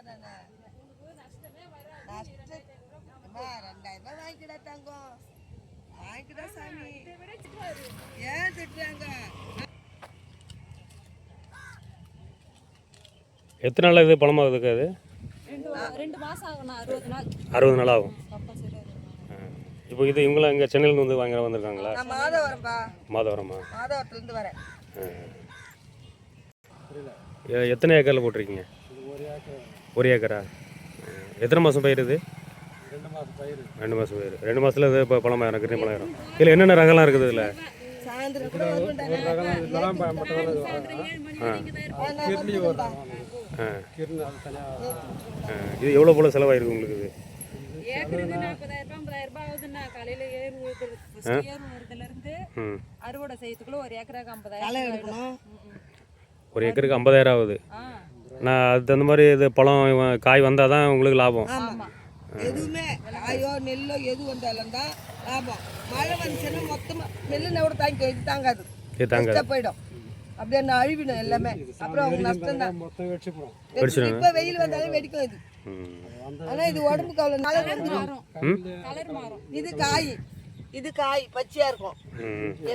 ₹2000 வாங்கிக்கிட தங்கம், வாங்கிக்கிட சாமி. ஏன் திட்டுறாங்க? எத்தனை நாள் இது பழமாகுதுக்கு? அது 2 மாதம் ஆகும்ண்ணா. 60 நாள். 60 நாள் ஆகும். இப்போ இது இவங்களாம் இங்கே சென்னையிலேருந்து வந்து வாங்க வந்திருக்காங்களா? நான் மாதவரம்பா. மாதவரமா? மாதவரத்துலேருந்து வரேன். எத்தனை ஏக்கரில் போட்டிருக்கீங்க? 1 ஏக்கரா? எத்தனை மாதம் பயிர் இது? 2 மாதம் பயிர். 2 மாதம் பயிர். 2 மாதத்தில் இது இப்போ பழமாயிரம், கிருணி பழமாயிரம். இதில் என்னென்ன ரகம்லாம் இருக்குது இதில்? சாயந்தரம் கூட இது எவ்வளோ போல் செலவாயிருக்கு உங்களுக்கு? இது ஏக்கருக்கு 40,000 ஆகுதுண்ணா. காலையில் ஏறு வருதுலேருந்து அறுவடை செய்யறதுக்குள்ள 1 ஏக்கராக்கு 50,000. 1 ஏக்கருக்கு 50,000 ஆகுது. நான் அதுக்கு தகுந்த மாதிரி இது பழம் காய் வந்தால் தான் உங்களுக்கு லாபம். எதுவுமே காயோ நெல்லோ எது வந்தாலும் தான் லாபம். மழை வந்துச்சுன்னா மொத்தமாக நெல்லுன கூட தாங்காது, போயிடும். அப்படியே நான் அழிவிடும் எல்லாமே. அப்புறம் அவங்க நஷ்டம் தான். இப்போ வெயில் வந்தாலும் வெடிக்கும் இது. ஆனால் இது உடம்புக்கு அவ்வளோ நல்லா வந்துடும். இது காய் பச்சையா இருக்கும்.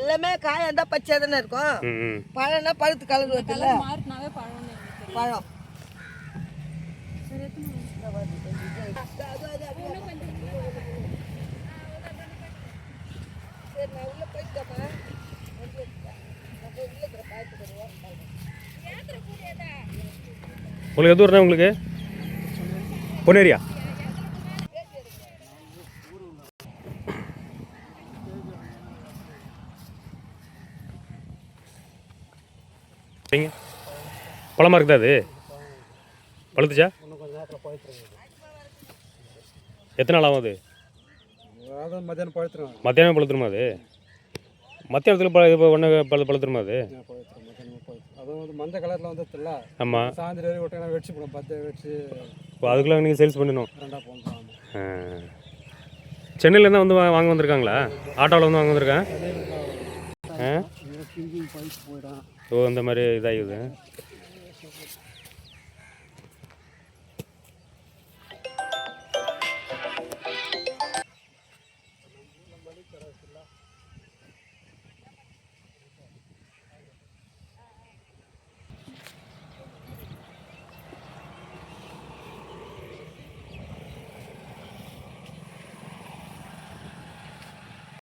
எல்லாமே காய் இருந்தால் பச்சையாக தானே இருக்கும். பழம்னா பழுத்து கலர் வருதுல்ல, பழம். உங்களுக்கு எது வருதா? உங்களுக்கு பொன்னேரியா? பழமாக இருக்குதா? அது பழுத்துச்சா? எத்தனை நாள் ஆகும் அது? மத்தியானம் பழுத்துருமா? அது மத்தியானத்தில் இப்போ ஒன்று பழுத்துருமா? அது மஞ்சள் கலரில் வந்துடுதுல்ல. ஆமாம். சாயந்தரம் வரைக்கும் வெடிச்சு போடும். 10 வெடிச்சு. இப்போ அதுக்குள்ளே நீங்கள் சேல்ஸ் பண்ணணும். சென்னையிலேருந்து வந்து வாங்க வந்திருக்காங்களா? ஆட்டோவில் வந்து வாங்க வந்திருக்கேன். ஓ, அந்த மாதிரி இதாகிடுது.